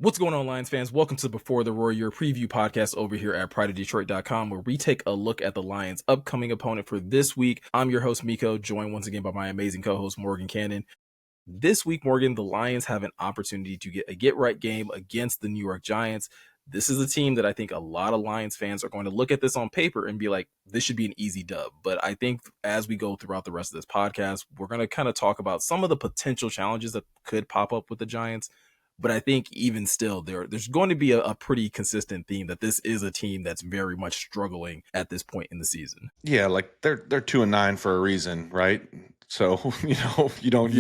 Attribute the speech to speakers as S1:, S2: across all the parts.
S1: What's going on, Lions fans? Welcome to Before the Roar, your preview podcast over here at prideofdetroit.com, where we take a look at the Lions' upcoming opponent for this week. I'm your host, Meko, joined once again by my amazing co-host, Morgan Cannon. This week, Morgan, the Lions have an opportunity to get a get-right game against the New York Giants. This is a team that I think a lot of Lions fans are going to look at this on paper and be like, this should be an easy dub. But I think as we go throughout the rest of this podcast, we're going to kind of talk about some of the potential challenges that could pop up with the Giants. But I think even still, there's going to be a pretty consistent theme that this is a team that's very much struggling at this point in the season.
S2: Yeah, like they're 2-9 for a reason, right? So you don't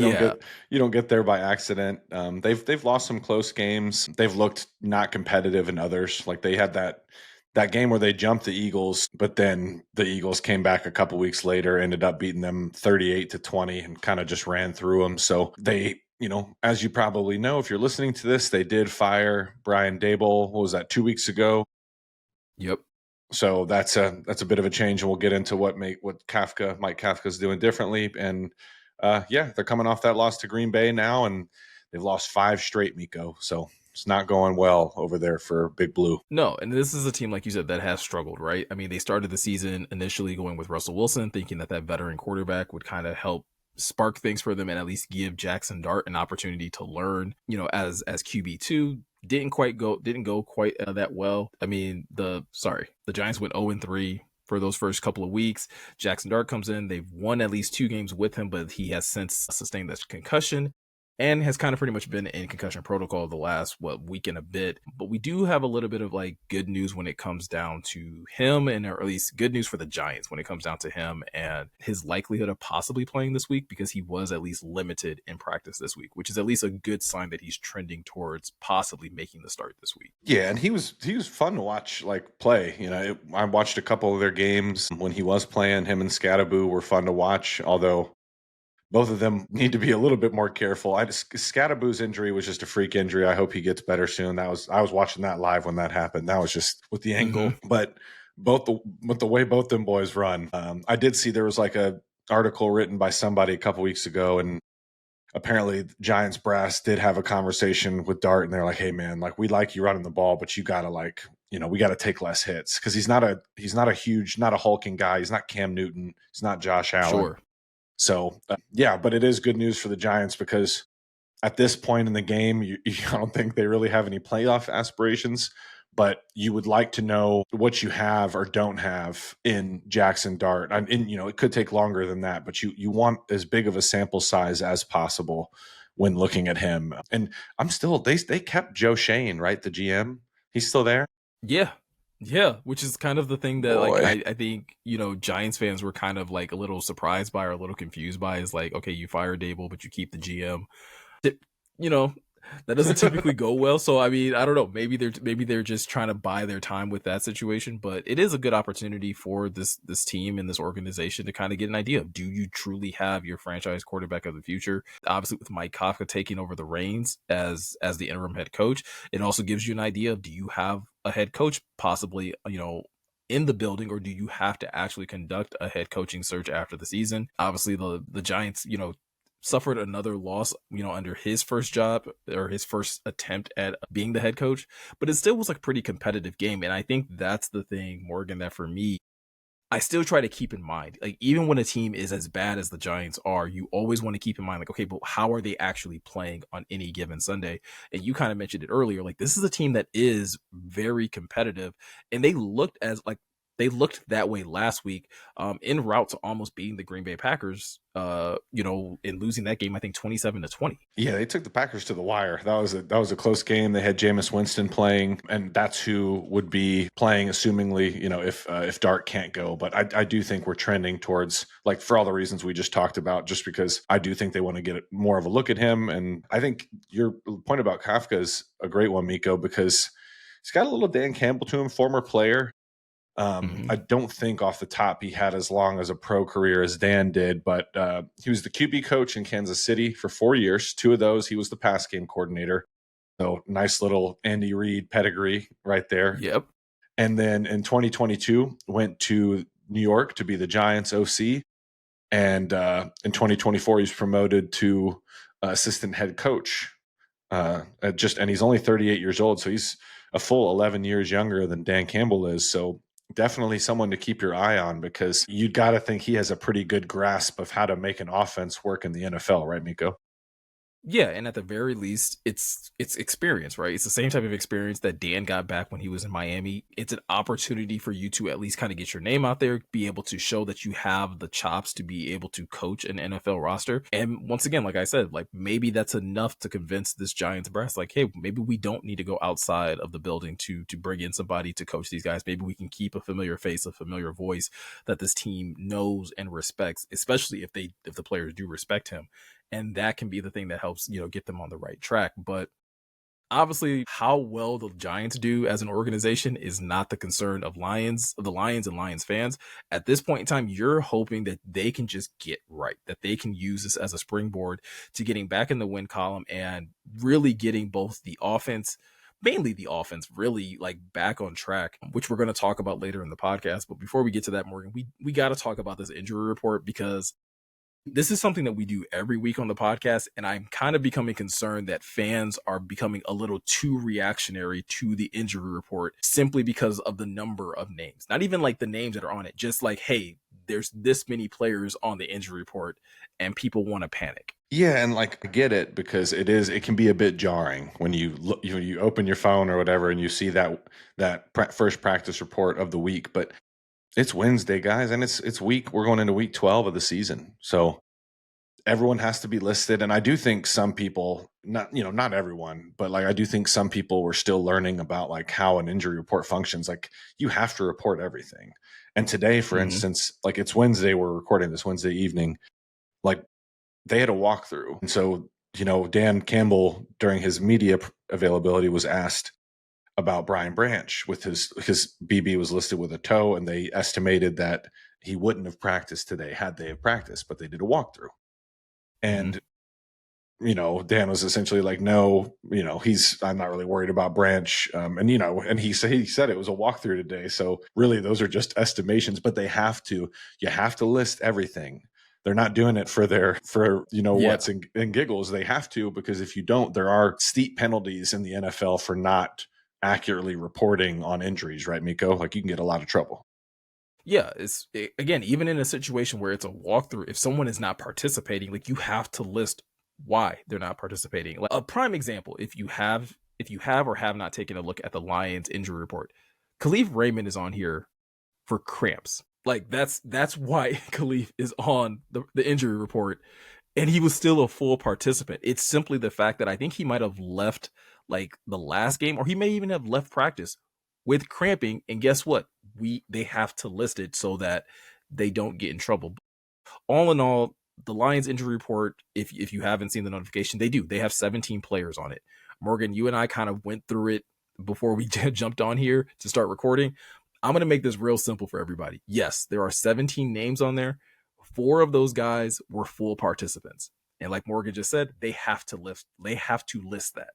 S2: get there by accident. They've lost some close games. They've looked not competitive in others. Like they had that game where they jumped the Eagles, but then the Eagles came back a couple weeks later, ended up beating them 38-20, and kind of just ran through them. So they, as you probably know, if you're listening to this, they did fire Brian Daboll. What was that, 2 weeks ago?
S1: Yep.
S2: So that's a bit of a change, and we'll get into what Mike Kafka's doing differently. And they're coming off that loss to Green Bay now, and they've lost 5 straight, Meko. So it's not going well over there for Big Blue.
S1: No, and this is a team, like you said, that has struggled, right? I mean, they started the season initially going with Russell Wilson, thinking that veteran quarterback would kind of help spark things for them and at least give Jackson Dart an opportunity to learn, as QB2. Didn't go quite that well. I mean, the Giants went 0-3 for those first couple of weeks. Jackson Dart comes in. They've won at least 2 games with him, but he has since sustained this concussion and has kind of pretty much been in concussion protocol the last week and a bit. But we do have a little bit of good news when it comes down to him, or at least good news for the Giants when it comes down to him and his likelihood of possibly playing this week, because he was at least limited in practice this week, which is at least a good sign that he's trending towards possibly making the start this week.
S2: Yeah, and he was fun to watch play. I watched a couple of their games when he was playing. Him and Scattaboo were fun to watch, although both of them need to be a little bit more careful. Scattaboo's injury was just a freak injury. I hope he gets better soon. I was watching that live when that happened. That was just with the angle. Mm-hmm. But the way both them boys run, I did see there was a article written by somebody a couple weeks ago, and apparently Giants brass did have a conversation with Dart, and they're like, "Hey man, we like you running the ball, but you gotta we got to take less hits, because he's not a hulking guy. He's not Cam Newton. He's not Josh Allen."
S1: Sure.
S2: So, but it is good news for the Giants, because at this point in the game, you don't think they really have any playoff aspirations, but you would like to know what you have or don't have in Jackson Dart. And it could take longer than that, but you want as big of a sample size as possible when looking at him. And they kept Joe Shane, right? The GM, he's still there.
S1: Yeah, which is kind of the thing that I think, Giants fans were kind of a little surprised by or a little confused by, is okay, you fire Daboll, but you keep the GM. That doesn't typically go well. So, I mean, I don't know. Maybe they're just trying to buy their time with that situation. But it is a good opportunity for this team and this organization to kind of get an idea of, do you truly have your franchise quarterback of the future? Obviously, with Mike Kafka taking over the reins as the interim head coach, it also gives you an idea of, do you have a head coach possibly, in the building, or do you have to actually conduct a head coaching search after the season? Obviously, the Giants, suffered another loss, under his first job or his first attempt at being the head coach, but it still was a pretty competitive game. And I think that's the thing, Morgan, that for me, I still try to keep in mind, even when a team is as bad as the Giants are, you always want to keep in mind, okay, but how are they actually playing on any given Sunday? And you kind of mentioned it earlier, this is a team that is very competitive, and they looked that way last week, en route to almost beating the Green Bay Packers, in losing that game, I think 27-20.
S2: Yeah, they took the Packers to the wire. That was a close game. They had Jameis Winston playing, and that's who would be playing, assumingly, if Dart can't go. But I do think we're trending towards, for all the reasons we just talked about, just because I do think they want to get more of a look at him. And I think your point about Kafka is a great one, Meko, because he's got a little Dan Campbell to him, former player. I don't think off the top he had as long as a pro career as Dan did, but he was the QB coach in Kansas City for 4 years. 2 of those, he was the pass game coordinator. So nice little Andy Reid pedigree right there.
S1: Yep.
S2: And then in 2022, went to New York to be the Giants OC. And in 2024, he's promoted to assistant head coach And he's only 38 years old, so he's a full 11 years younger than Dan Campbell is. So definitely someone to keep your eye on, because you got to think he has a pretty good grasp of how to make an offense work in the NFL, right, Miko?
S1: Yeah, and at the very least, it's experience, right? It's the same type of experience that Dan got back when he was in Miami. It's an opportunity for you to at least kind of get your name out there, be able to show that you have the chops to be able to coach an NFL roster. And once again, like I said, like maybe that's enough to convince this Giants brass, like, hey, maybe we don't need to go outside of the building to bring in somebody to coach these guys. Maybe we can keep a familiar face, a familiar voice that this team knows and respects, especially if the players do respect him, and that can be the thing that helps get them on the right track. But obviously, how well the Giants do as an organization is not the concern of the Lions and Lions fans. At this point in time, you're hoping that they can just get right, that they can use this as a springboard to getting back in the win column and really getting both the offense, mainly the offense, really like back on track, which we're going to talk about later in the podcast. But before we get to that, Morgan, we got to talk about this injury report, because this is something that we do every week on the podcast, and I'm kind of becoming concerned that fans are becoming a little too reactionary to the injury report simply because of the number of names. Not even like the names that are on it, just like, hey, there's this many players on the injury report, and people want to panic.
S2: Yeah, and like I get it, because it can be a bit jarring when you look, you open your phone or whatever and you see that first practice report of the week. But it's Wednesday, guys, and it's week. We're going into week 12 of the season, so everyone has to be listed. And I do think some people, not everyone, but like I do think some people were still learning about like how an injury report functions. Like you have to report everything. And today, for
S1: Mm-hmm.
S2: instance, like it's Wednesday, we're recording this Wednesday evening. Like they had a walkthrough, and so Dan Campbell during his media availability was asked about Brian Branch with his BB was listed with a toe, and they estimated that he wouldn't have practiced today had they have practiced, but they did a walkthrough.
S1: Mm-hmm.
S2: And Dan was essentially like, no, I'm not really worried about Branch. And he said it was a walkthrough today. So really those are just estimations, but you have to list everything. They're not doing it for
S1: Yeah.
S2: what's in giggles. They have to, because if you don't, there are steep penalties in the NFL for not accurately reporting on injuries, right, Miko? Like you can get a lot of trouble.
S1: Yeah, again, even in a situation where it's a walkthrough, if someone is not participating, like you have to list why they're not participating. Like a prime example, if you have or have not taken a look at the Lions injury report, Khalif Raymond is on here for cramps. Like that's why Khalif is on the injury report, and he was still a full participant. It's simply the fact that I think he might have left like the last game, or he may even have left practice with cramping. And guess what? They have to list it so that they don't get in trouble. All in all, the Lions injury report, if you haven't seen the notification, they have 17 players on it. Morgan, you and I kind of went through it before we jumped on here to start recording. I'm going to make this real simple for everybody. Yes, there are 17 names on there. 4 of those guys were full participants. And like Morgan just said, they have to list that.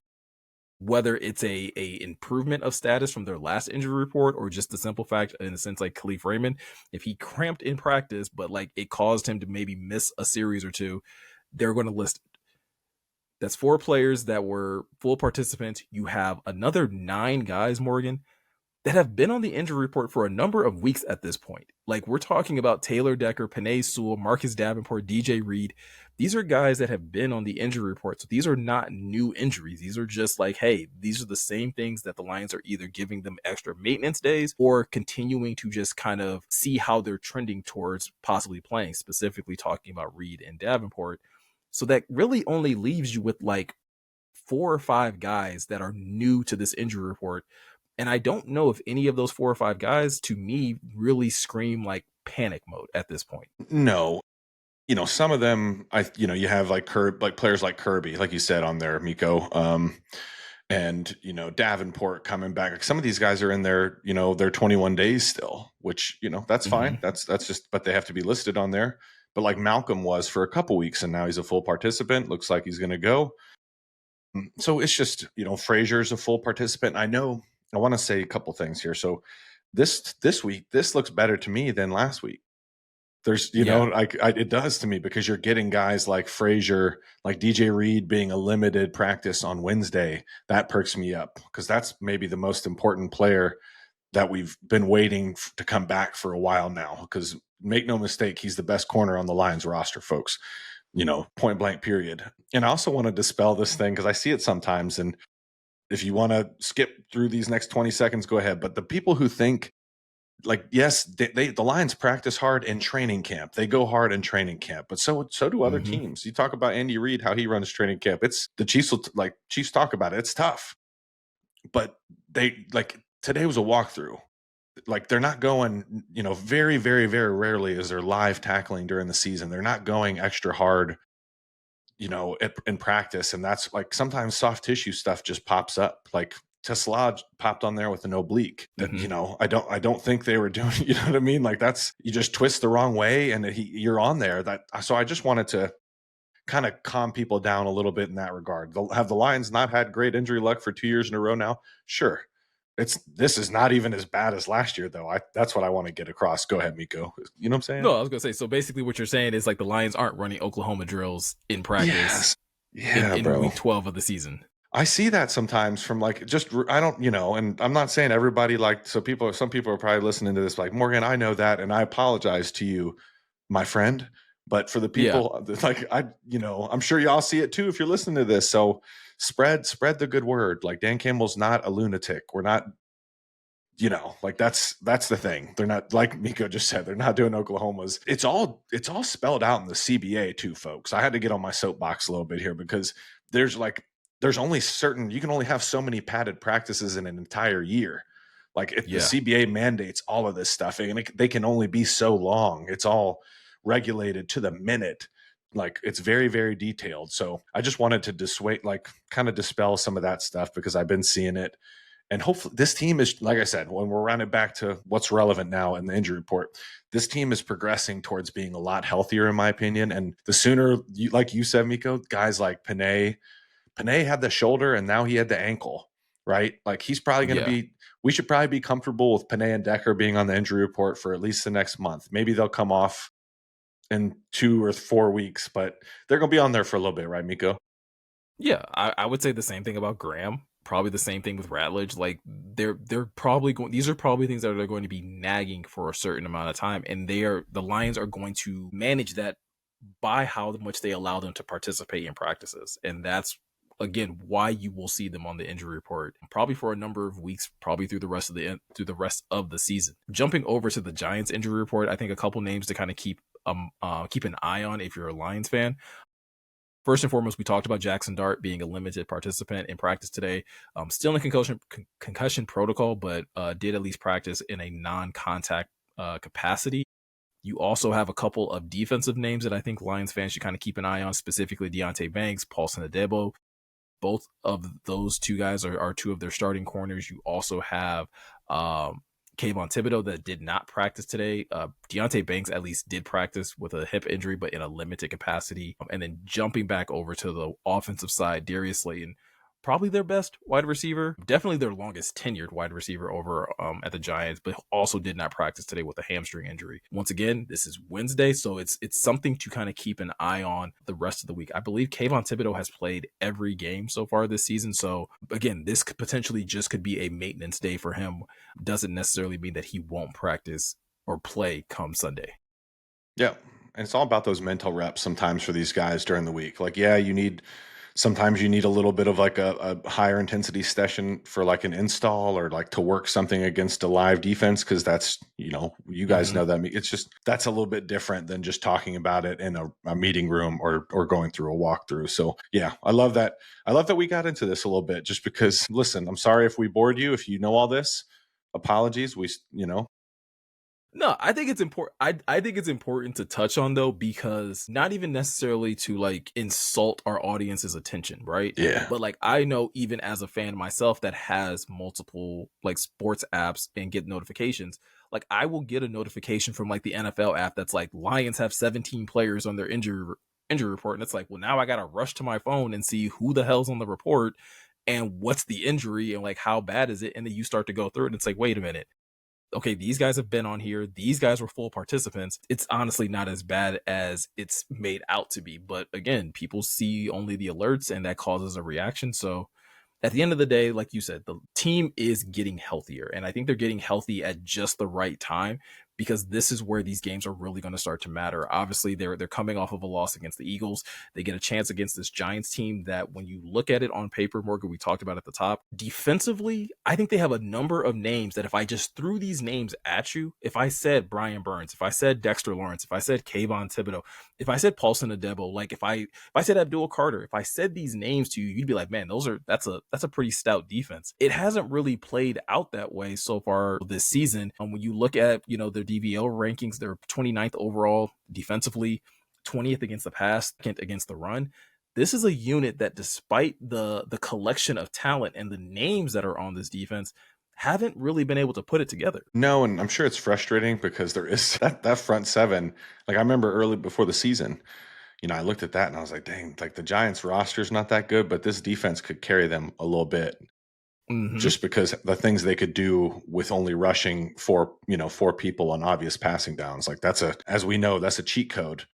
S1: Whether it's a improvement of status from their last injury report, or just the simple fact, in a sense, like Khalif Raymond, if he cramped in practice, but like it caused him to maybe miss a series or two, they're going to list it. That's 4 players that were full participants. You have another 9 guys, Morgan, that have been on the injury report for a number of weeks at this point. Like we're talking about Taylor Decker, Panay Sewell, Marcus Davenport, DJ Reed. These are guys that have been on the injury report. So these are not new injuries. These are just like, hey, these are the same things that the Lions are either giving them extra maintenance days or continuing to just kind of see how they're trending towards possibly playing, specifically talking about Reed and Davenport. So that really only leaves you with like 4 or 5 guys that are new to this injury report, and I don't know if any of those 4 or 5 guys, to me, really scream like panic mode at this point.
S2: No, some of them, you have like like players like Kirby, like you said on there, Miko, and Davenport coming back. Like some of these guys are in their 21 days still, which that's
S1: Mm-hmm.
S2: fine. That's just, but they have to be listed on there. But like Malcolm was for a couple weeks, and now he's a full participant. Looks like he's going to go. So it's just Frazier's a full participant. I want to say a couple things here. So this week, this looks better to me than last week. There's,
S1: Yeah.
S2: like it does to me because you're getting guys like Frazier, like DJ Reed being a limited practice on Wednesday. That perks me up because that's maybe the most important player that we've been waiting to come back for a while now. Because make no mistake, he's the best corner on the Lions roster, folks. Point blank, period. And I also want to dispel this thing because I see it sometimes. And if you want to skip through these next 20 seconds, go ahead. But the people who think, like, yes, the Lions practice hard in training camp. They go hard in training camp, but so do other
S1: Hmm.
S2: teams. You talk about Andy Reid, how he runs training camp. It's the Chiefs Chiefs talk about it. It's tough, but they like today was a walkthrough. Like they're not going, very, very, very rarely is there live tackling during the season. They're not going extra hard, in practice. And that's like sometimes soft tissue stuff just pops up. Like Tesla popped on there with an oblique that,
S1: Hmm.
S2: I don't think they were doing, you know what I mean? Like that's, you just twist the wrong way and you're on there so I just wanted to kind of calm people down a little bit in that regard. Have the Lions not had great injury luck for 2 years in a row now? Sure. This is not even as bad as last year though. That's what I want to get across. Go ahead, Miko. You know what I'm saying?
S1: No, I was gonna say. So basically, what you're saying is like the Lions aren't running Oklahoma drills in practice
S2: Yes.
S1: in
S2: Yeah,
S1: in
S2: bro.
S1: week 12 of the season.
S2: I see that sometimes from like just I don't and I'm not saying everybody like some people are probably listening to this like Morgan, I know that and I apologize to you, my friend. But for the
S1: Yeah.
S2: people like I'm sure y'all see it too if you're listening to this. So spread the good word. Like Dan Campbell's not a lunatic. We're not like that's the thing. They're not, like Miko just said, they're not doing Oklahoma's. It's all spelled out in the CBA too, folks. I had to get on my soapbox a little bit here because there's like there's only certain you can only have so many padded practices in an entire year. Like if the
S1: Yeah.
S2: CBA mandates all of this stuff, and they can only be so long. It's all regulated to the minute. Like it's very, very detailed. So I just wanted to dissuade, like kind of dispel some of that stuff because I've been seeing it and hopefully, this team is, like I said, when we're rounded back to what's relevant now in the injury report, this team is progressing towards being a lot healthier, in my opinion. And the sooner, like you said, Miko, guys like Panay had the shoulder and now he had the ankle, right? Like he's probably going to
S1: Yeah.
S2: be, we should probably be comfortable with Panay and Decker being on the injury report for at least the next month. Maybe they'll come off in 2 or 4 weeks, but they're going to be on there for a little bit, right, Miko?
S1: Yeah. I would say the same thing about Graham. Probably the same thing with Ratledge. Like they're probably going. These are probably things that are going to be nagging for a certain amount of time, and the Lions are going to manage that by how much they allow them to participate in practices. And that's again why you will see them on the injury report probably for a number of weeks, probably through the rest of the season. Jumping over to the Giants injury report, I think a couple names to kind of keep an eye on if you're a Lions fan. First and foremost, we talked about Jackson Dart being a limited participant in practice today. Still in concussion protocol, but did at least practice in a non-contact capacity. You also have a couple of defensive names that I think Lions fans should kind of keep an eye on, specifically Deontay Banks, Paulson Adebo. Both of those two guys are two of their starting corners. You also have Kayvon Thibodeau that did not practice today. Deontay Banks at least did practice with a hip injury, but in a limited capacity. And then jumping back over to the offensive side, Darius Slayton, probably their best wide receiver, definitely their longest tenured wide receiver over at the Giants, but also did not practice today with a hamstring injury. Once again, this is Wednesday, so it's something to kind of keep an eye on the rest of the week. I believe Kayvon Thibodeau has played every game so far this season, so again, this could potentially just could be a maintenance day for him. Doesn't necessarily mean that he won't practice or play come Sunday.
S2: Yeah. And it's all about those mental reps sometimes for these guys during the week. Like, yeah, sometimes you need a little bit of like a higher intensity session for like an install or like to work something against a live defense. Cause that's, you guys
S1: Mm-hmm.
S2: know that it's just, that's a little bit different than just talking about it in a meeting room or going through a walkthrough. So yeah, I love that. I love that we got into this a little bit just because listen, I'm sorry if we bored you, if you know all this, apologies.
S1: No, I think it's important. I think it's important to touch on though, because not even necessarily to like insult our audience's attention, right?
S2: Yeah.
S1: But like I know even as a fan myself that has multiple like sports apps and get notifications, like I will get a notification from like the NFL app that's like Lions have 17 players on their injury report, and it's like, well, now I gotta rush to my phone and see who the hell's on the report and what's the injury and like how bad is it, and then you start to go through it, and it's like, wait a minute, okay, these guys have been on here. These guys were full participants. It's honestly not as bad as it's made out to be. But again, people see only the alerts and that causes a reaction. So at the end of the day, like you said, the team is getting healthier. And I think they're getting healthy at just the right time because this is where these games are really going to start to matter. Obviously, they're coming off of a loss against the Eagles. They get a chance against this Giants team that when you look at it on paper, Morgan, we talked about at the top, defensively, I think they have a number of names that if I just threw these names at you, if I said Brian Burns, if I said Dexter Lawrence, if I said Kayvon Thibodeau, if I said Paulson Adebo, like if I said Abdul Carter, if I said these names to you, you'd be like, man, that's a pretty stout defense. It hasn't really played out that way so far this season. And when you look at, their DVL rankings, they're 29th overall defensively, 20th against the pass, 2nd against the run. This is a unit that, despite the collection of talent and the names that are on this defense, haven't really been able to put it together.
S2: No, and I'm sure it's frustrating because there is that front seven. Like I remember early before the season, I looked at that and I was like, dang, like the Giants roster's not that good, but this defense could carry them a little bit
S1: Mm-hmm.
S2: just because the things they could do with only rushing four people on obvious passing downs. Like as we know, that's a cheat code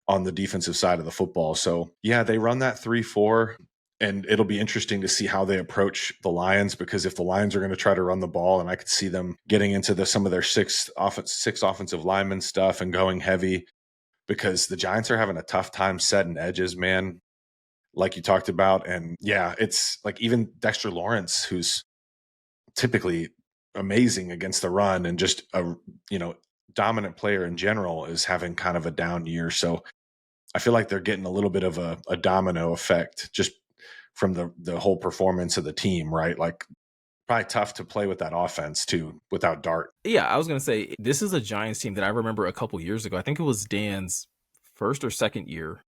S2: on the defensive side of the football. So yeah, they run that 3-4. And it'll be interesting to see how they approach the Lions, because if the Lions are going to try to run the ball, and I could see them getting into some of their six offensive lineman stuff and going heavy, because the Giants are having a tough time setting edges, man, like you talked about. And yeah, it's like even Dexter Lawrence, who's typically amazing against the run and just a dominant player in general, is having kind of a down year. So I feel like they're getting a little bit of a domino effect just from the whole performance of the team, right? Like probably tough to play with that offense too without Dart.
S1: Yeah, I was gonna say this is a Giants team that I remember a couple years ago. I think it was Dan's first or second year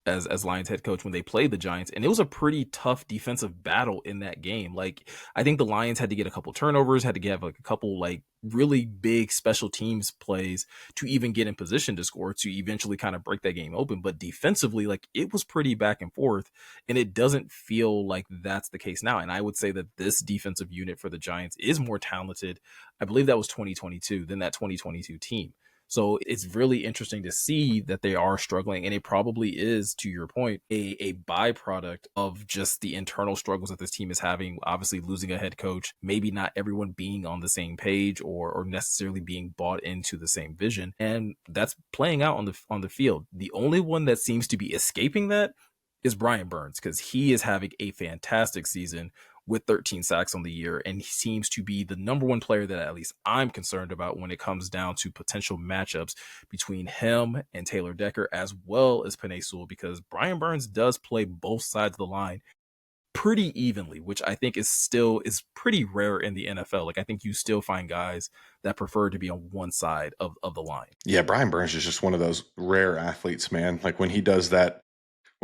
S1: as Lions head coach when they played the Giants, and it was a pretty tough defensive battle in that game. Like I think the Lions had to get a couple turnovers, had to get like a couple like really big special teams plays to even get in position to score to eventually kind of break that game open. But defensively, like it was pretty back and forth, and it doesn't feel like that's the case now. And I would say that this defensive unit for the Giants is more talented. I believe that was 2022 than that 2022 team. So it's really interesting to see that they are struggling. And it probably is, to your point, a byproduct of just the internal struggles that this team is having. Obviously, losing a head coach, maybe not everyone being on the same page or necessarily being bought into the same vision. And that's playing out on the field. The only one that seems to be escaping that is Brian Burns, because he is having a fantastic season with 13 sacks on the year, and he seems to be the number one player that at least I'm concerned about when it comes down to potential matchups between him and Taylor Decker, as well as Penei Sewell, because Brian Burns does play both sides of the line pretty evenly, which I think is pretty rare in the NFL. Like I think you still find guys that prefer to be on one side of the line.
S2: Yeah, Brian Burns is just one of those rare athletes, man. Like when he does that,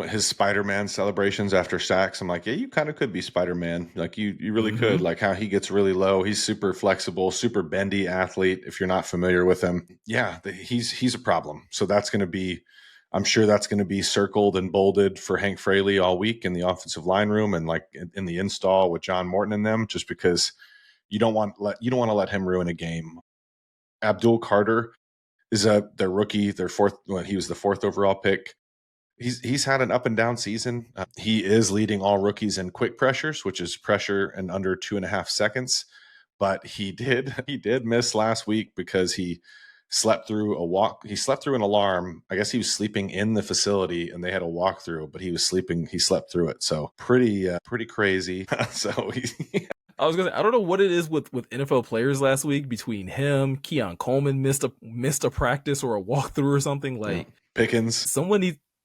S2: his Spider-Man celebrations after sacks, I'm like, yeah, you kind of could be Spider-Man. Like you really could.
S1: Mm-hmm.
S2: Like how he gets really low. He's super flexible, super bendy athlete. If you're not familiar with him, yeah, he's a problem. So I'm sure that's going to be circled and bolded for Hank Fraley all week in the offensive line room and like in the install with John Morton and them, just because you don't want to let him ruin a game. Abdul Carter is their rookie, their fourth. Well, he was the fourth overall pick. He's had an up and down season. He is leading all rookies in quick pressures, which is pressure in under 2.5 seconds. But he did miss last week because he slept through a walk. He slept through an alarm. I guess he was sleeping in the facility, and they had a walkthrough. But he was sleeping. He slept through it. So pretty crazy. So
S1: I was gonna say, I don't know what it is with NFL players last week between him, Keon Coleman missed a practice or a walkthrough or something. Like
S2: Pickens.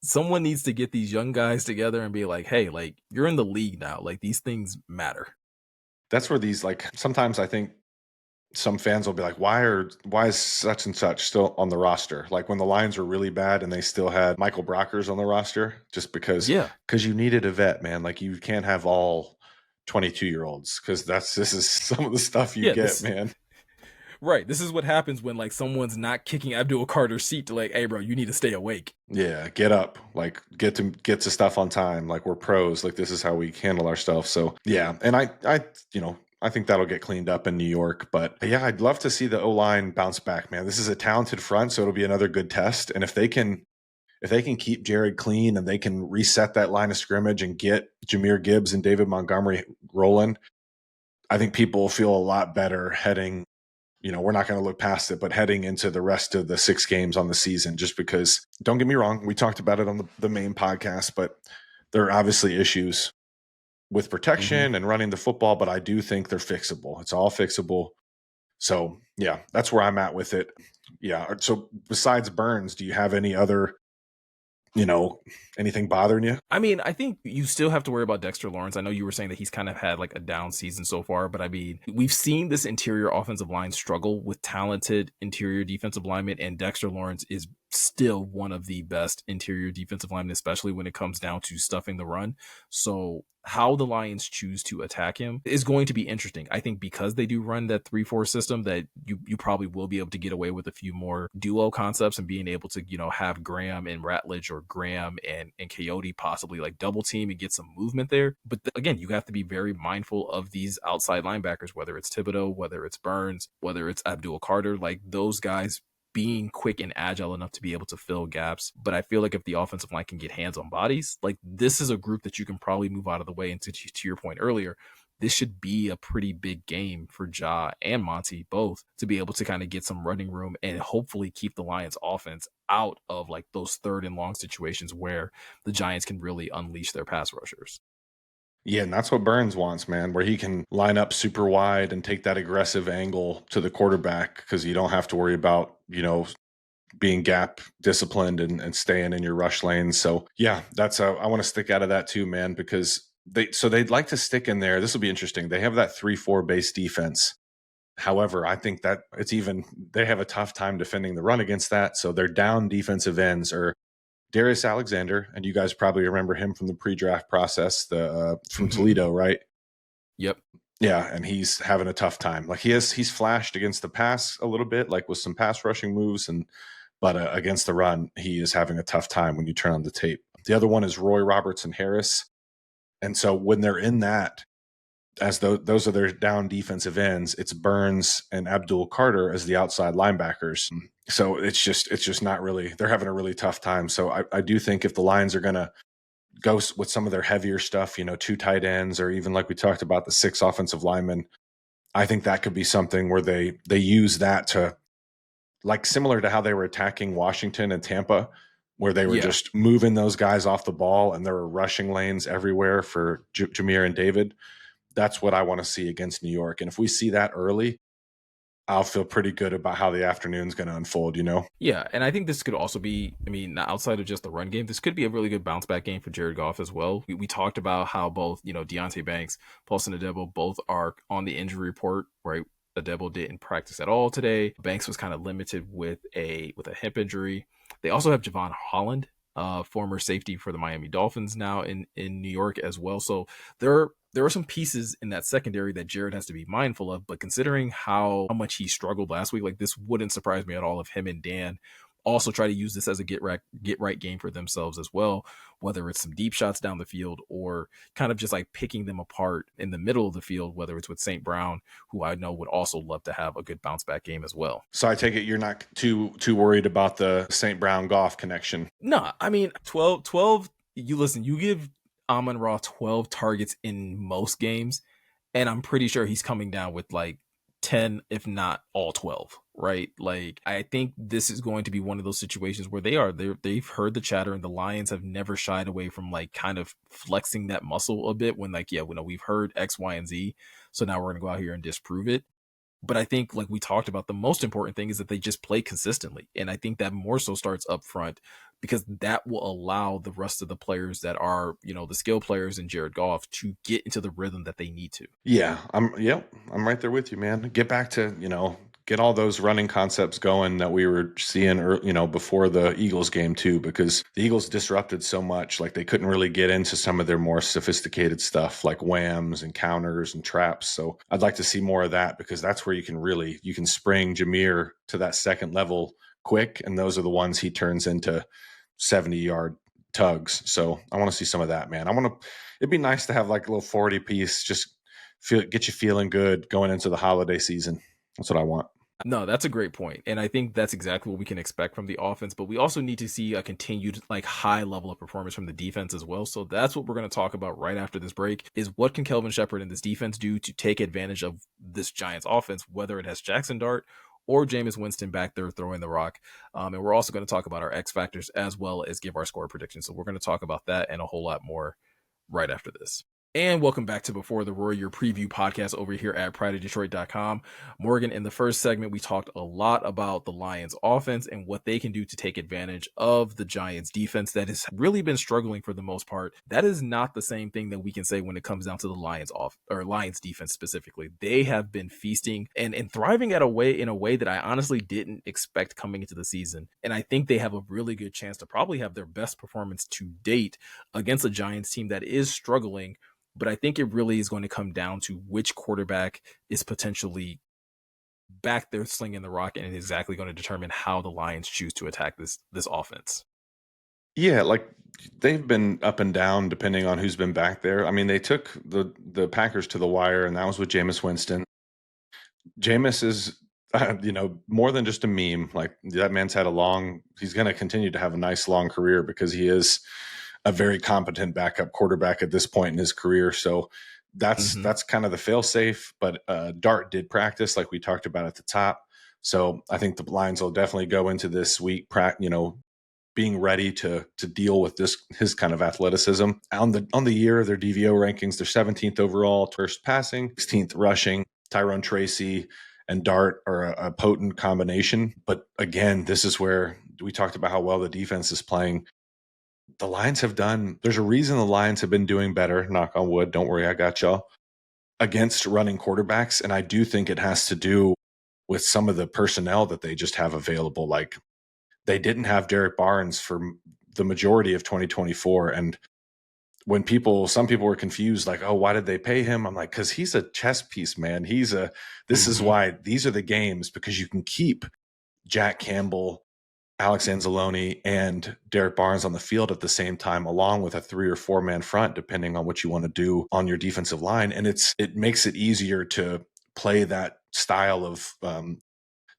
S1: someone needs to get these young guys together and be like, hey, like you're in the league now. Like these things matter.
S2: That's where these, like, sometimes I think some fans will be like, why is such and such still on the roster? Like when the Lions were really bad and they still had Michael Brockers on the roster, just
S1: Yeah.
S2: because you needed a vet, man. Like you can't have all 22-year-olds, because this is some of the stuff you
S1: Yeah,
S2: get,
S1: this
S2: man.
S1: right. This is what happens when like someone's not kicking Abdul Carter's seat to like, hey bro, you need to stay awake.
S2: Yeah, get up, like get to stuff on time. Like we're pros. Like this is how we handle our stuff. So yeah, and I I think that'll get cleaned up in New York. But yeah, I'd love to see the O line bounce back, man. This is a talented front, so it'll be another good test. And if they can keep Jared clean and they can reset that line of scrimmage and get Jahmyr Gibbs and David Montgomery rolling, I think people will feel a lot better heading. We're not going to look past it, but heading into the rest of the 6 games on the season, just because, don't get me wrong, we talked about it on the main podcast, but there are obviously issues with
S1: Mm-hmm.
S2: protection and running the football, but I do think they're fixable. It's all fixable. So yeah, that's where I'm at with it. Yeah. So besides Burns, do you have any other, you know, anything bothering you?
S1: I mean, I think you still have to worry about Dexter Lawrence. I know you were saying that he's kind of had like a down season so far, but I mean, we've seen this interior offensive line struggle with talented interior defensive linemen, and Dexter Lawrence is still one of the best interior defensive linemen, especially when it comes down to stuffing the run. So how the Lions choose to attack him is going to be interesting. I think because they do run that 3-4 system, that you probably will be able to get away with a few more duo concepts and being able to, have Graham and Ratledge or Graham and Coyote possibly like double team and get some movement there. But again, you have to be very mindful of these outside linebackers, whether it's Thibodeau, whether it's Burns, whether it's Abdul Carter, like those guys being quick and agile enough to be able to fill gaps. But I feel like if the offensive line can get hands on bodies, like this is a group that you can probably move out of the way. And to your point earlier, this should be a pretty big game for Ja and Monty both to be able to kind of get some running room and hopefully keep the Lions offense out of like those third and long situations where the Giants can really unleash their pass rushers.
S2: Yeah, and that's what Burns wants, man, where he can line up super wide and take that aggressive angle to the quarterback because you don't have to worry about, being gap disciplined and staying in your rush lanes. So yeah, I want to stick out of that too, man, because they'd like to stick in there. This will be interesting. They have that 3-4 base defense. However, I think that they have a tough time defending the run against that. So their down defensive ends are Darius Alexander, and you guys probably remember him from the pre-draft process, the from Toledo, right?
S1: Yep.
S2: Yeah, and he's having a tough time. Like he's flashed against the pass a little bit, like with some pass rushing moves, but against the run, he is having a tough time when you turn on the tape. The other one is Roy Robertson Harris, and so when they're in that, as those are their down defensive ends, it's Burns and Abdul Carter as the outside linebackers. So it's just not really. They're having a really tough time. So I do think if the Lions are going to go with some of their heavier stuff, 2 tight ends, or even like we talked about the 6 offensive linemen, I think that could be something where they use that to, like, similar to how they were attacking Washington and Tampa, where they were
S1: Yeah.
S2: just moving those guys off the ball and there were rushing lanes everywhere for Jahmyr and David. That's what I want to see against New York. And if we see that early, I'll feel pretty good about how the afternoon's going to unfold.
S1: Yeah, and I think this could also be, I mean, outside of just the run game, this could be a really good bounce back game for Jared Goff as well. We talked about how both, Deontay Banks, Paulson Adebo, both are on the injury report, right? Adebo didn't practice at all today. Banks was kind of limited with a hip injury. They also have Javon Holland, former safety for the Miami Dolphins, now in New York as well. So there are some pieces in that secondary that Jared has to be mindful of. But considering how much he struggled last week, like this wouldn't surprise me at all if him and Dan also try to use this as a get right game for themselves as well, whether it's some deep shots down the field or kind of just like picking them apart in the middle of the field, whether it's with St. Brown, who I know would also love to have a good bounce back game as well.
S2: So I take it you're not too worried about the St. Brown Goff connection.
S1: No, I mean 12, you listen, you give Amon Ra 12 targets in most games, and I'm pretty sure he's coming down with like 10, if not all 12, right? Like, I think this is going to be one of those situations where they've heard the chatter, and the Lions have never shied away from like kind of flexing that muscle a bit when like, yeah, we've heard X, Y, and Z. So now we're going to go out here and disprove it. But I think, like we talked about, the most important thing is that they just play consistently. And I think that more so starts up front because that will allow the rest of the players that are, the skill players in Jared Goff to get into the rhythm that they need to.
S2: Yeah, I'm right there with you, man. Get back to, get all those running concepts going that we were seeing, before the Eagles game too, because the Eagles disrupted so much. Like they couldn't really get into some of their more sophisticated stuff like whams and counters and traps. So I'd like to see more of that because that's where you can spring Jahmyr to that second level quick. And those are the ones he turns into 70-yard tugs. So I want to see some of that, man. It'd be nice to have like a little 40 piece, just get you feeling good going into the holiday season. That's what I want.
S1: No, that's a great point. And I think that's exactly what we can expect from the offense, but we also need to see a continued like high level of performance from the defense as well. So that's what we're going to talk about right after this break is what can Kelvin Shepard and this defense do to take advantage of this Giants offense, whether it has Jackson Dart or Jameis Winston back there throwing the rock. And we're also going to talk about our X factors as well as give our score predictions. So we're going to talk about that and a whole lot more right after this. And welcome back to Before the Roar, your preview podcast over here at prideofdetroit.com. Morgan, in the first segment, we talked a lot about the Lions offense and what they can do to take advantage of the Giants defense that has really been struggling for the most part. That is not the same thing that we can say when it comes down to the Lions defense specifically. They have been feasting and thriving in a way that I honestly didn't expect coming into the season. And I think they have a really good chance to probably have their best performance to date against a Giants team that is struggling. But I think it really is going to come down to which quarterback is potentially back there slinging the rock and is exactly going to determine how the Lions choose to attack this offense.
S2: Yeah, like they've been up and down depending on who's been back there. I mean, they took the Packers to the wire, and that was with Jameis Winston. Jameis is, more than just a meme. Like that man's had he's going to continue to have a nice long career because he is a very competent backup quarterback at this point in his career. So that's kind of the fail safe. But Dart did practice, like we talked about at the top. So I think the Lions will definitely go into this week, being ready to deal with his kind of athleticism. On the year, their DVO rankings, they're 17th overall, first passing, 16th rushing. Tyrone Tracy and Dart are a potent combination. But again, this is where we talked about how well the defense is playing. The Lions there's a reason the Lions have been doing better, knock on wood, don't worry, I got y'all, against running quarterbacks. And I do think it has to do with some of the personnel that they just have available. Like they didn't have Derek Barnes for the majority of 2024. And when some people were confused, like, oh, why did they pay him? I'm like, because he's a chess piece, man. This is why these are the games, because you can keep Jack Campbell, Alex Anzalone, and Derek Barnes on the field at the same time, along with a 3 or 4 man front, depending on what you want to do on your defensive line. And it makes it easier to play that style of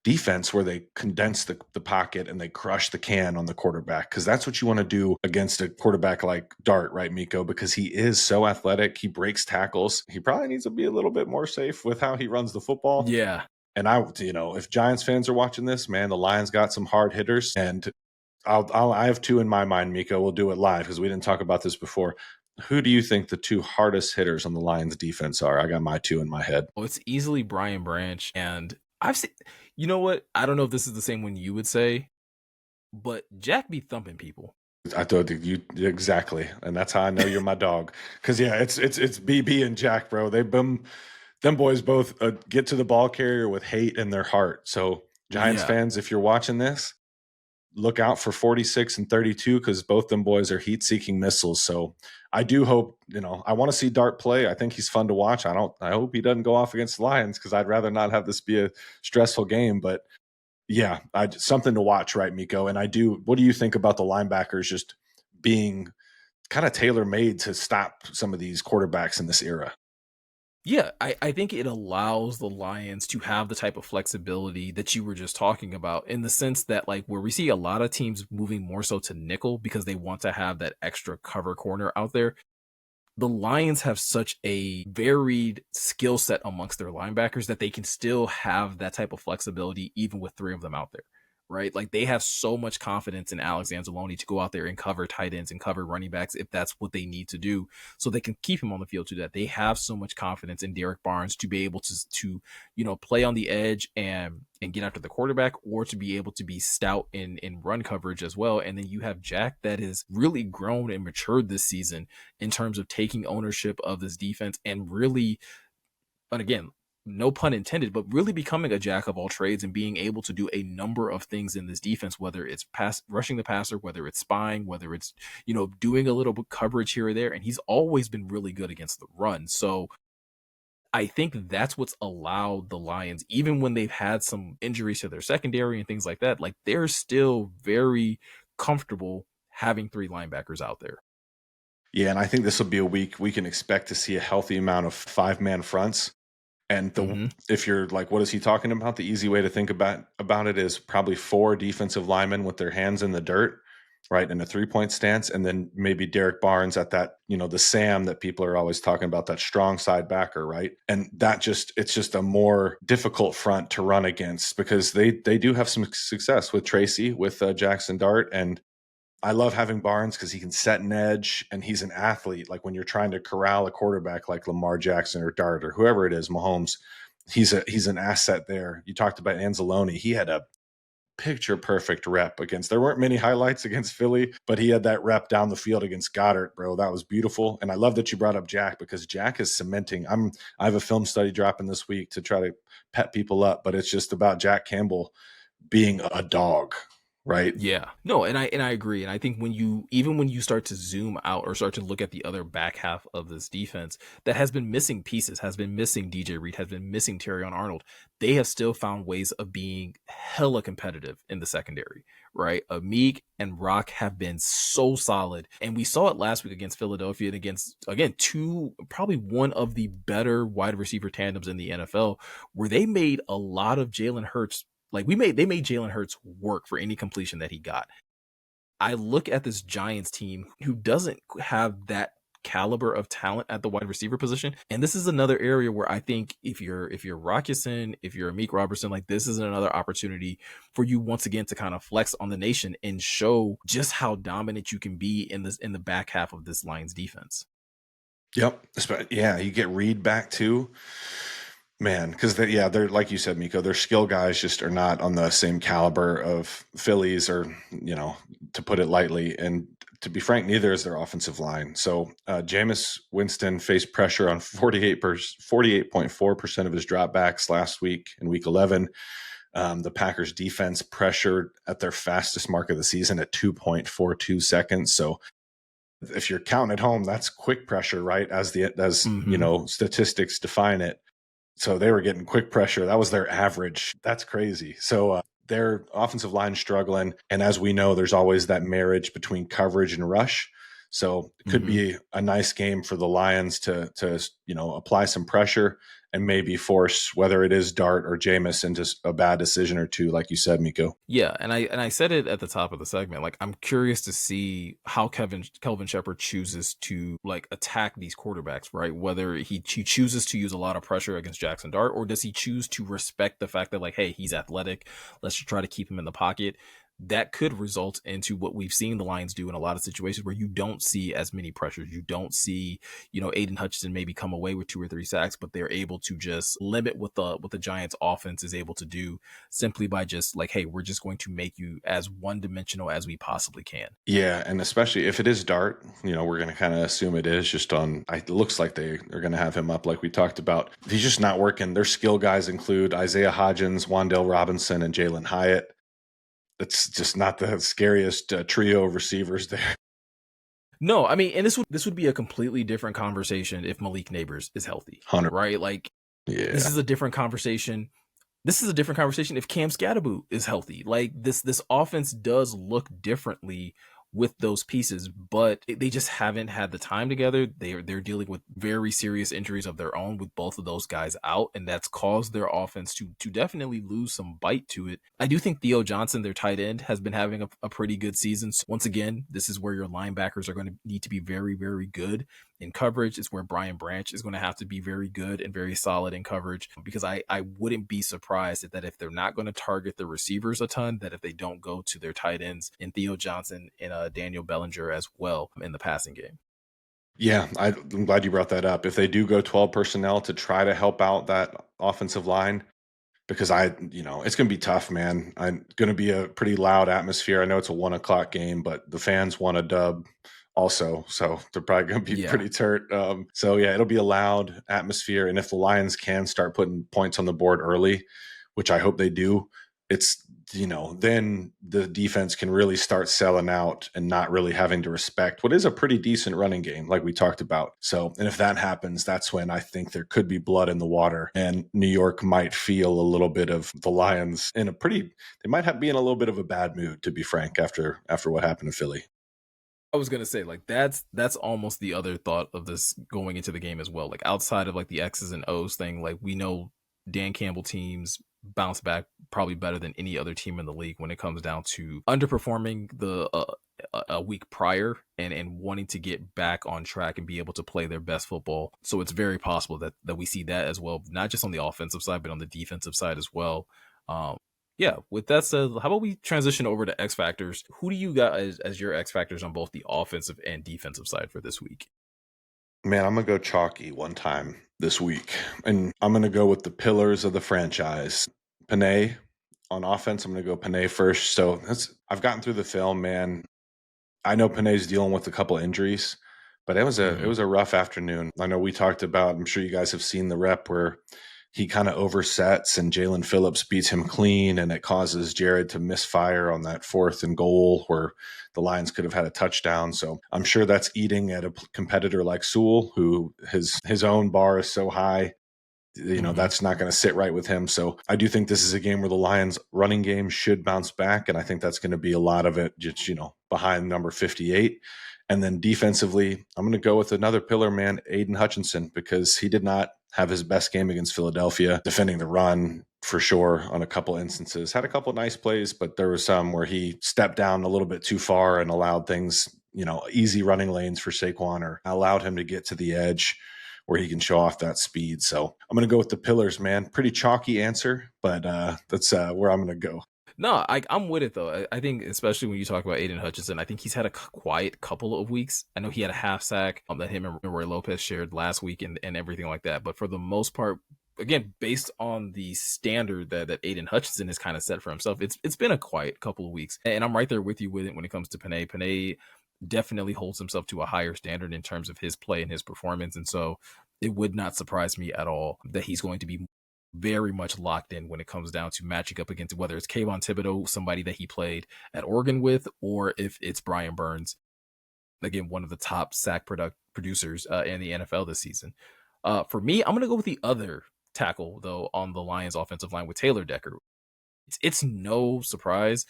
S2: defense where they condense the pocket and they crush the can on the quarterback, because that's what you want to do against a quarterback like Dart, right, Miko? Because he is so athletic, he breaks tackles. He probably needs to be a little bit more safe with how he runs the football.
S1: Yeah.
S2: And if Giants fans are watching this, man, the Lions got some hard hitters, and I have 2 in my mind, Miko. We'll do it live because we didn't talk about this before. Who do you think the 2 hardest hitters on the Lions defense are? I got my 2 in my head.
S1: Well, it's easily Brian Branch. And I've seen, you know what? I don't know if this is the same one you would say, but Jack be thumping people.
S2: I thought you exactly, and that's how I know you're my dog. Because yeah, it's BB and Jack, bro. Them boys both get to the ball carrier with hate in their heart. So Giants fans, if you're watching this, look out for 46 and 32, because both them boys are heat-seeking missiles. So I do hope, I want to see Dart play. I think he's fun to watch. I hope he doesn't go off against the Lions, because I'd rather not have this be a stressful game. But yeah, something to watch, right, Miko? And what do you think about the linebackers just being kind of tailor-made to stop some of these quarterbacks in this era?
S1: Yeah, I think it allows the Lions to have the type of flexibility that you were just talking about, in the sense that, like, where we see a lot of teams moving more so to nickel because they want to have that extra cover corner out there. The Lions have such a varied skill set amongst their linebackers that they can still have that type of flexibility even with 3 of them out there, right? Like they have so much confidence in Alex Anzalone to go out there and cover tight ends and cover running backs if that's what they need to do, so they can keep him on the field to that. They have so much confidence in Derek Barnes to be able to play on the edge and get after the quarterback, or to be able to be stout in run coverage as well. And then you have Jack that has really grown and matured this season in terms of taking ownership of this defense and really, and again, no pun intended, but really becoming a jack of all trades and being able to do a number of things in this defense, whether it's rushing the passer, whether it's spying, whether it's, doing a little bit coverage here or there. And he's always been really good against the run. So I think that's what's allowed the Lions, even when they've had some injuries to their secondary and things like that, like they're still very comfortable having 3 linebackers out there.
S2: Yeah, and I think this will be a week we can expect to see a healthy amount of five-man fronts. And the
S1: Hmm.
S2: if you're like, what is he talking about? The easy way to think about it is probably four defensive linemen with their hands in the dirt, right, in a 3-point stance, and then maybe Derek Barnes at that, the Sam that people are always talking about, that strong side backer, right? And that just it's just a more difficult front to run against because they do have some success with Tracy, with Jackson Dart, and I love having Barnes because he can set an edge and he's an athlete. Like when you're trying to corral a quarterback like Lamar Jackson or Dart or whoever it is, Mahomes, he's an asset there. You talked about Anzalone. He had a picture perfect rep against. There weren't many highlights against Philly, but he had that rep down the field against Goddard, bro. That was beautiful. And I love that you brought up Jack because Jack is cementing. I have a film study dropping this week to try to pet people up, but it's just about Jack Campbell being a dog, right?
S1: Yeah. No, and I agree. And I think when you even when you start to zoom out or start to look at the other back half of this defense that has been missing pieces, has been missing DJ Reed, has been missing Terrion Arnold, they have still found ways of being hella competitive in the secondary, right? Meek and Rock have been so solid. And we saw it last week against Philadelphia and against again two probably one of the better wide receiver tandems in the NFL, where they made a lot of Jalen Hurts they made Jalen Hurts work for any completion that he got. I look at this Giants team who doesn't have that caliber of talent at the wide receiver position. And this is another area where I think if you're Rockison, if you're Meek Robertson, like this is another opportunity for you once again to kind of flex on the nation and show just how dominant you can be in the back half of this Lions defense.
S2: Yep. Yeah, you get Reed back too. Man, because they're like you said, Miko, their skill guys just are not on the same caliber of Phillies, or to put it lightly. And to be frank, neither is their offensive line. So Jameis Winston faced pressure on 48.4% of his dropbacks last week in Week 11. The Packers defense pressured at their fastest mark of the season at 2.42 seconds. So if you're counting at home, that's quick pressure, right? As
S1: Mm-hmm.
S2: statistics define it. So they were getting quick pressure. That was their average. That's crazy. So their offensive line struggling. And as we know, there's always that marriage between coverage and rush. So it could
S1: Mm-hmm.
S2: be a nice game for the Lions to apply some pressure and maybe force whether it is Dart or Jameis into a bad decision or two, like you said, Miko.
S1: Yeah, and I said it at the top of the segment. Like I'm curious to see how Kelvin Shepard chooses to like attack these quarterbacks, right? Whether he chooses to use a lot of pressure against Jackson Dart, or does he choose to respect the fact that like, hey, he's athletic. Let's just try to keep him in the pocket. That could result into what we've seen the Lions do in a lot of situations where you don't see as many pressures. You don't see, Aiden Hutchinson maybe come away with 2 or 3 sacks, but they're able to just limit what the Giants offense is able to do simply by just like, hey, we're just going to make you as one dimensional as we possibly can.
S2: Yeah, and especially if it is Dart, we're going to kind of assume it is just on. It looks like they are going to have him up, like we talked about. He's just not working. Their skill guys include Isaiah Hodgins, Wandale Robinson, and Jalen Hyatt. It's just not the scariest trio of receivers there.
S1: No, I mean, and this would be a completely different conversation if Malik Neighbors is healthy,
S2: 100.
S1: right? Like this
S2: Yeah.
S1: is a different conversation. This is a different conversation if Cam Scatterbo is healthy. Like this offense does look differently with those pieces, but they just haven't had the time together. They're dealing with very serious injuries of their own with both of those guys out, and that's caused their offense to definitely lose some bite to it. I do think Theo Johnson, their tight end, has been having a pretty good season. So once again, this is where your linebackers are going to need to be very, very good in coverage. Is where Brian Branch is going to have to be very good and very solid in coverage, because I wouldn't be surprised that if they're not going to target the receivers a ton, that if they don't go to their tight ends in Theo Johnson and Daniel Bellinger as well in the passing game.
S2: Yeah, I'm glad you brought that up. If they do go 12 personnel to try to help out that offensive line, because it's going to be tough, man. I'm going to be a pretty loud atmosphere. I know it's a 1 o'clock game, but the fans want a dub also. So they're probably going to be
S1: Yeah.
S2: pretty turnt. So yeah, it'll be a loud atmosphere. And if the Lions can start putting points on the board early, which I hope they do, it's, then the defense can really start selling out and not really having to respect what is a pretty decent running game, like we talked about. So, and if that happens, that's when I think there could be blood in the water, and New York might feel a little bit of the Lions in a pretty, they might be in a little bit of a bad mood, to be frank, after what happened to Philly.
S1: I was gonna say, like, that's almost the other thought of this going into the game as well. Like, outside of like the X's and O's thing, like we know Dan Campbell teams bounce back probably better than any other team in the league when it comes down to underperforming a week prior and wanting to get back on track and be able to play their best football. So it's very possible that we see that as well, not just on the offensive side, but on the defensive side as well. Um, yeah, with that said, how about we transition over to X Factors? Who do you got as your X Factors on both the offensive and defensive side for this week?
S2: Man, I'm gonna go chalky one time this week, and I'm gonna go with the pillars of the franchise. Panay on offense. I'm gonna go Panay first. So I've gotten through the film, man. I know Panay's dealing with a couple injuries, but it
S1: Hmm.
S2: was a rough afternoon. I know we talked about. I'm sure you guys have seen the rep where he kind of oversets and Jalen Phillips beats him clean, and it causes Jared to misfire on that 4th and goal where the Lions could have had a touchdown. So I'm sure that's eating at a competitor like Sewell, who his own bar is so high,
S1: Hmm.
S2: that's not going to sit right with him. So I do think this is a game where the Lions running game should bounce back. And I think that's going to be a lot of it just, behind number 58. And then defensively, I'm going to go with another pillar, man, Aiden Hutchinson, because he did not have his best game against Philadelphia, defending the run for sure on a couple instances. Had a couple nice plays, but there was some where he stepped down a little bit too far and allowed things, easy running lanes for Saquon, or allowed him to get to the edge where he can show off that speed. So I'm going to go with the pillars, man. Pretty chalky answer, but that's where I'm going to go.
S1: No, I'm with it though. I think especially when you talk about Aiden Hutchinson, I think he's had a quiet couple of weeks. I know he had a half sack that him and Roy Lopez shared last week and everything like that. But for the most part, again, based on the standard that Aiden Hutchinson has kind of set for himself, it's been a quiet couple of weeks. And I'm right there with you with it when it comes to Panay. Panay definitely holds himself to a higher standard in terms of his play and his performance. And so it would not surprise me at all that he's going to be very much locked in when it comes down to matching up against whether it's Kayvon Thibodeau, somebody that he played at Oregon with, or if it's Brian Burns, again, one of the top sack producers in the NFL this season. For me, I'm going to go with the other tackle, though, on the Lions offensive line with Taylor Decker. It's no surprise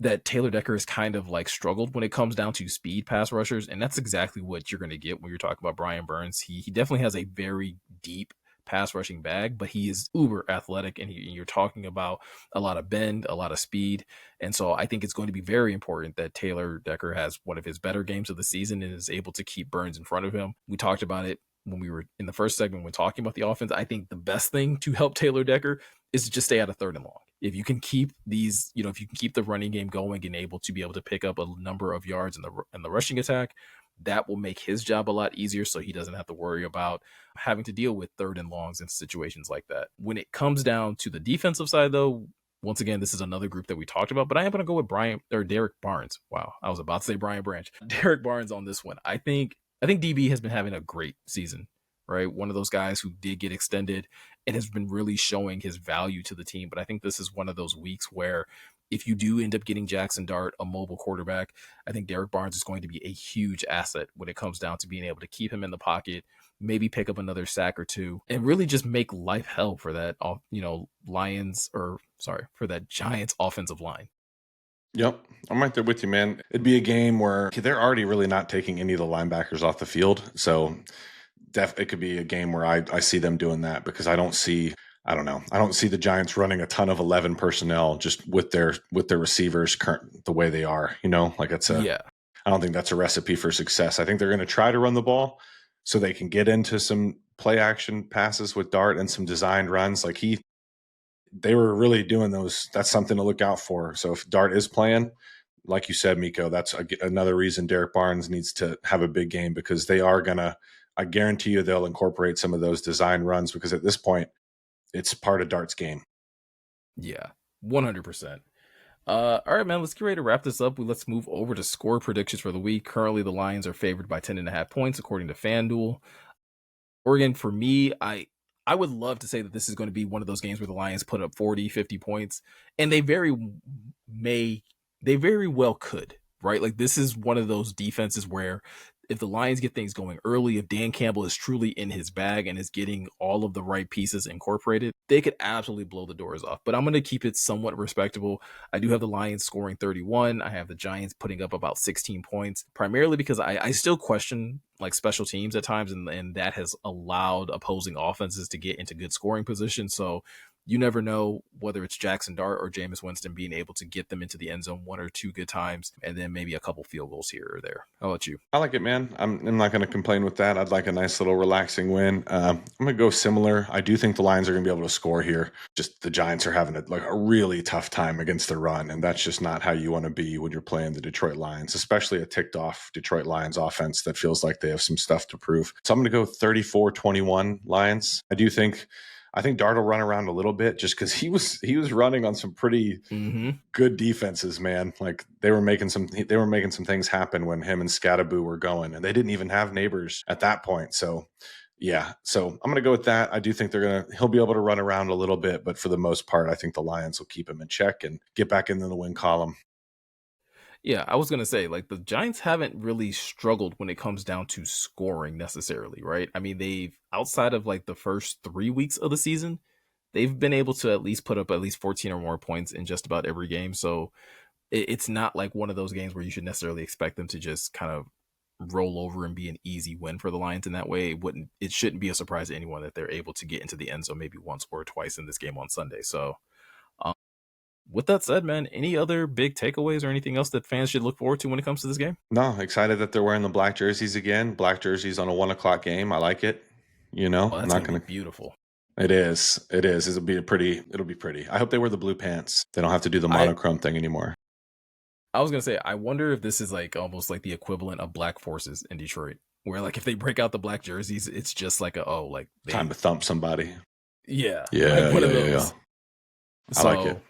S1: that Taylor Decker has kind of like struggled when it comes down to speed pass rushers, and that's exactly what you're going to get when you're talking about Brian Burns. He definitely has a very deep pass rushing bag, but he is uber athletic, and you're talking about a lot of bend, a lot of speed, and so I think it's going to be very important that Taylor Decker has one of his better games of the season and is able to keep Burns in front of him. We talked about it when we were in the first segment when talking about the offense. I think the best thing to help Taylor Decker is to just stay out of 3rd and long. If you can keep these, if you can keep the running game going and able to be able to pick up a number of yards in the rushing attack, that will make his job a lot easier. So he doesn't have to worry about having to deal with 3rd and longs in situations like that. When it comes down to the defensive side, though, once again, this is another group that we talked about, but I am going to go with Brian or Derek Barnes. Wow, I was about to say Brian Branch. Derek Barnes on this one. I think DB has been having a great season, right? One of those guys who did get extended and has been really showing his value to the team. But I think this is one of those weeks where if you do end up getting Jackson Dart, a mobile quarterback, I think Derek Barnes is going to be a huge asset when it comes down to being able to keep him in the pocket, maybe pick up another sack or two, and really just make life hell for that, for that Giants offensive line.
S2: Yep. I'm right there with you, man. It'd be a game where they're already really not taking any of the linebackers off the field. So it could be a game where I see them doing that because I don't know. I don't see the Giants running a ton of 11 personnel just with their receivers current the way they are, like
S1: Yeah.
S2: I don't think that's a recipe for success. I think they're going to try to run the ball so they can get into some play action passes with Dart and some designed runs. Like they were really doing those. That's something to look out for. So if Dart is playing, like you said, Miko, that's another reason Derek Barnes needs to have a big game because they are going to, I guarantee you they'll incorporate some of those design runs because at this point, it's part of Dart's game.
S1: Yeah. 100%. All right, man. Let's get ready to wrap this up. Let's move over to score predictions for the week. Currently, the Lions are favored by 10.5 points, according to FanDuel. Oregon, for me, I would love to say that this is going to be one of those games where the Lions put up 40, 50 points, and may, they very well could, right? Like this is one of those defenses where if the Lions get things going early, if Dan Campbell is truly in his bag and is getting all of the right pieces incorporated, they could absolutely blow the doors off. But I'm going to keep it somewhat respectable. I do have the Lions scoring 31. I have the Giants putting up about 16 points, primarily because I still question like special teams at times, and that has allowed opposing offenses to get into good scoring position. So you never know whether it's Jackson Dart or Jameis Winston being able to get them into the end zone one or two good times, and then maybe a couple field goals here or there. How about you?
S2: I like it, man. I'm not going to complain with that. I'd like a nice little relaxing win. I'm going to go similar. I do think the Lions are going to be able to score here. Just the Giants are having a really tough time against the run, and that's just not how you want to be when you're playing the Detroit Lions, especially a ticked off Detroit Lions offense that feels like they have some stuff to prove. So I'm going to go 34-21 Lions. I think Dart will run around a little bit just because he was running on some pretty good defenses, man. Like they were making some things happen when him and Scattaboo were going, and they didn't even have neighbors at that point. So yeah, so I'm gonna go with that. I do think he'll be able to run around a little bit, but for the most part, I think the Lions will keep him in check and get back into the win column.
S1: Yeah, I was gonna say like the Giants haven't really struggled when it comes down to scoring necessarily, right? I mean, they've outside of like the first 3 weeks of the season, they've been able to at least put up at least 14 or more points in just about every game. So it's not like one of those games where you should necessarily expect them to just kind of roll over and be an easy win for the Lions in that way. It shouldn't be a surprise to anyone that they're able to get into the end zone maybe once or twice in this game on Sunday. So um, with that said, man, any other big takeaways or anything else that fans should look forward to when it comes to this game?
S2: No, excited that they're wearing the black jerseys again. Black jerseys on a 1 o'clock game. I like it.
S1: Oh,
S2: I'm
S1: that's
S2: not
S1: gonna be
S2: gonna.
S1: beautiful.
S2: It is. It is. It'll be pretty. I hope they wear the blue pants. They don't have to do the
S1: I
S2: monochrome thing anymore.
S1: I was gonna say, I wonder if this is like almost like the equivalent of Black Forces in Detroit, where like if they break out the black jerseys, it's just like like
S2: Time
S1: they,
S2: to thump somebody.
S1: yeah, like
S2: Yeah,
S1: one
S2: yeah,
S1: of
S2: yeah, yeah.
S1: those.
S2: I like it.
S1: So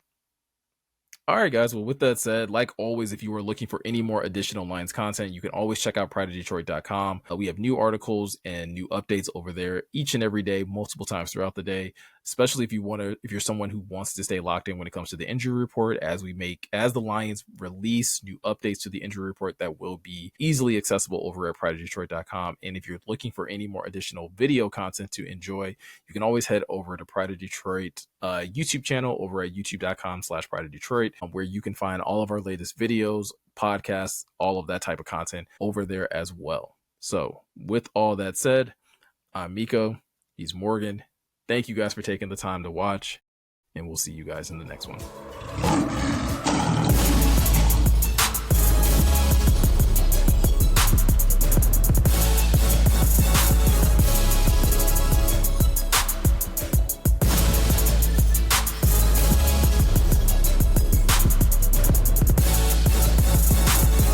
S1: all right, guys. Well, with that said, like always, if you are looking for any more additional Lions content, you can always check out prideofdetroit.com. We have new articles and new updates over there each and every day, multiple times throughout the day, especially if you're someone who wants to stay locked in when it comes to the injury report as the Lions release new updates to the injury report that will be easily accessible over at prideofdetroit.com. And if you're looking for any more additional video content to enjoy, you can always head over to Pride of Detroit YouTube channel over at youtube.com/Pride of Detroit, where you can find all of our latest videos, podcasts, all of that type of content over there as well. So, with all that said, I'm Meko. He's Morgan. Thank you guys for taking the time to watch, and we'll see you guys in the next one.